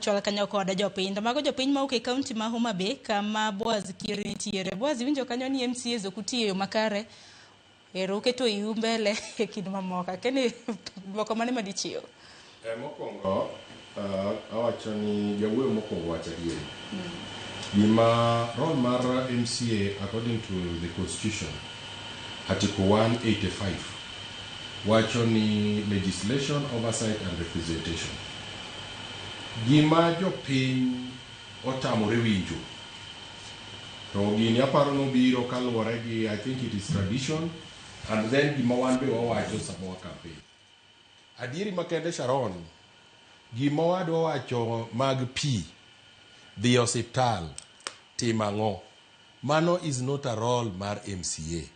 chwala kanyo koda jopiny to mago jopiny ma oke kaunti ma Homa Bay kama Boaz Kiri nitiere. Boaz winjo kanyo ni MCAs okutiyo makare ero keto iu mbele e kind mamoko keni dwoko mane madichiwo mokwongo awacho ni jawuoyo mokwongo wacho adieri gima role mar MCA according to the constitution article 185 wacho ni legislation, oversight and representation. Gima jopiny otamore winjo to gini aparo nobiro kaluwore gi I think it is tradition and then gima wan be wawacho sama campaign. Adieri makende Sharon, gima wadwa wacho mag pi dhi osiptal timang'o, mano is not a role mar MCA.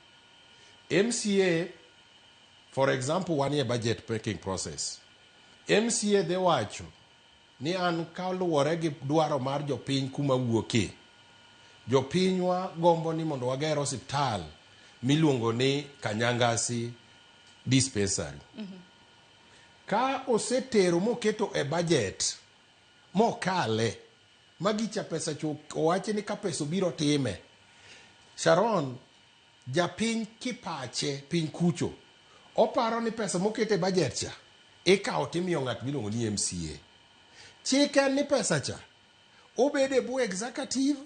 MCA, for example, one year budget making process. MCA de wacho ni an kaluwore gi dwaro mar jopiny kuma wuoke. Jopinywa gombo ni mondo wager osiptal miluongo ni Kanyangasi dispensary. Ka osetero moketo e budget mokale magicha pesa owache ni ka pesa biro time. Sharon, japiny kipache piny kucho oparo ni pesa mokete budget cha ikawo timiyo ng'at miluongo ni MCA. Chike ni pesa cha obede bu executive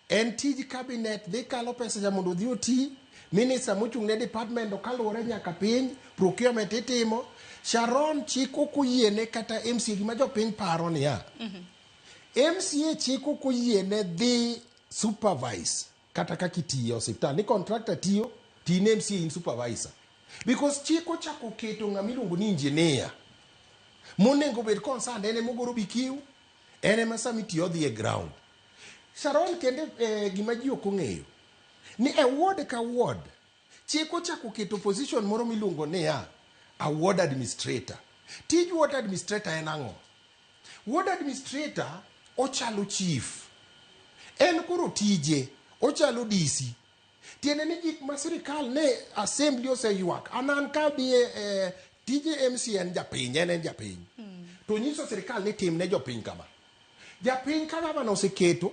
en tij cabinet dhi kalo pesa cha mondo dhi oti minister mochung' ne department okaluwore nyaka piny procurement itimo. Sharon, chiko kuyiene kata MCA gima jopiny paro niya MCA chiko kuyiene dhi supervise kata kakitiyo hospital ni contractor tiyo tine MCA in supervisor because chiko chako keto ng'amiluongo ni engineer monengo bed concerned ene mogoro bikiu ene masami tiyo dhi e ground. Sharon, kende gima ji ok ong'eyo ni e ward ka ward chiko chako keto position moro miluongo niya a ward administrator. Tij ward administrator en ang'o? Ward administrator ochalo chief, en koro tije ochalo DC. Tiene ni gik ma sirikal ne assembly oseyuak anan ka biye tije MCA en japiny, en japiny. To nyiso sirikal ni tim ne jopiny kama. Japiny ka gavana oseketo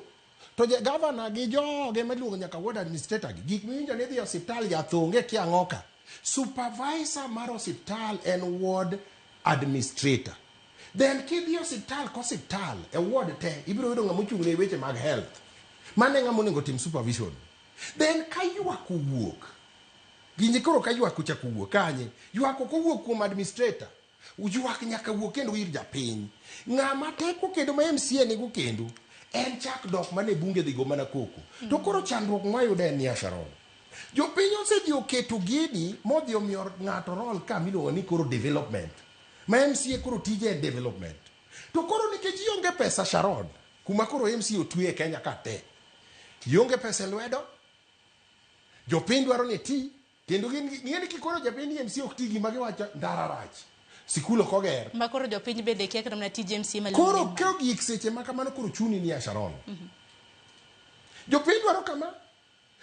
to gavana gi joge maluongo nyaka ward administrator gi gik miwinjo ni dhi osiptal jathonge kiang'oka. Supervisor mar osiptal en ward administrator. Then kidhi osiptal kosiptal e ward te ibiro yudo ng'ama ochung' ne weche mag health. Mane ng'ama onego tim supervision. Then ka ywak owuok ginyi koro ka ywak ochako wuok kanye ywak ok owuok kuom administrator ywak nyaka wuok kendo ir japiny. Ng'ama teko kendo ma MCA nigo kendo en chak dok mane bunge dhi go mana koko. To koro chandruok mwayudo en ni Sharon, jopiny osedhi oketo gini modhi omiyo ng'ato rol ka miluongo ni koro development ma MCA koro tije en development. To koro nikech ionge pesa Sharon, kuma koro MCA otwe e Kenya ka te ionge pesa lwedo jopiny dwaro ni ti kendo ng'eni kikoro jopiny ni MCA ok ti gima giwacho ndara rach sikul ok oger ma koro jopiny bende kia kata mna tije MCA maling'o koro keo gik seche ma kamano koro chuni ni Sharon. Jopiny dwaro kama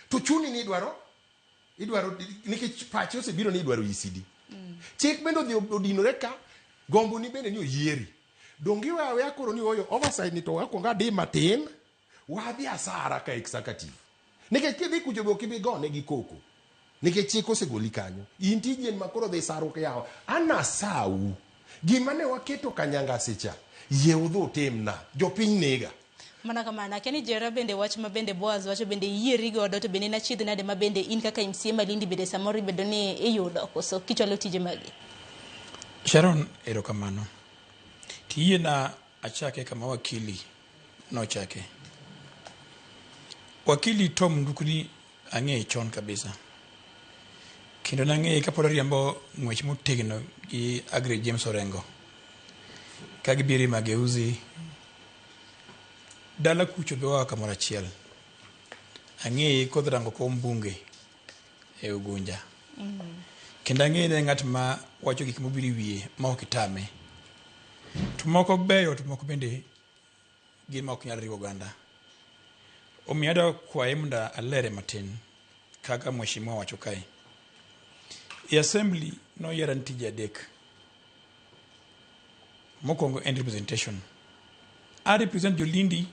to chuni ni idwaro nikech pache osebiro ni idwaro ECD. Chik bende odhi odinore ka gombo ni bende ni oyieri dongi wewe koro ni oyo oversight ni to wakwonga di matin wadhi asara ka executive nikech kidhi kucho be kibi gone gi koko nikech chik osegoli kanyo in tijien makoro dhi saruok yawo anasau gima ne waketo Kanyangasi cha yie udho timna jopiny nega mana kamana keni jera bende wach ma bende Boaz wacho bende yieri godo to bende na chidh nade ma bende in kaka MCA Malindi bende samoro bedo ni iyudo koso kichwalo tije magi. Sharon, erokamano. Tiye na achake kama wakili no chake. Wakili Tom Ndukuni ang'e chon kabisa. Kendo nang'e kapod riembo ng'wech motegno gi Agri James Orengo. Kagibiri mageuzi dala kucho bewa kamoro achiel. Ang'e kod rango kom bunge e Ugunja. Kendo ang'e ne ng'at ma wacho gik mobiri wiye ma ok itame. To moko beyo to moko bende gima ok nyal riwo oganda. Omiyo adwa kwaye mondo alere matin kaka mheshimiwa wacho kae. E assembly no yiero tije adek. Mokwongo en representation. a represent jolindi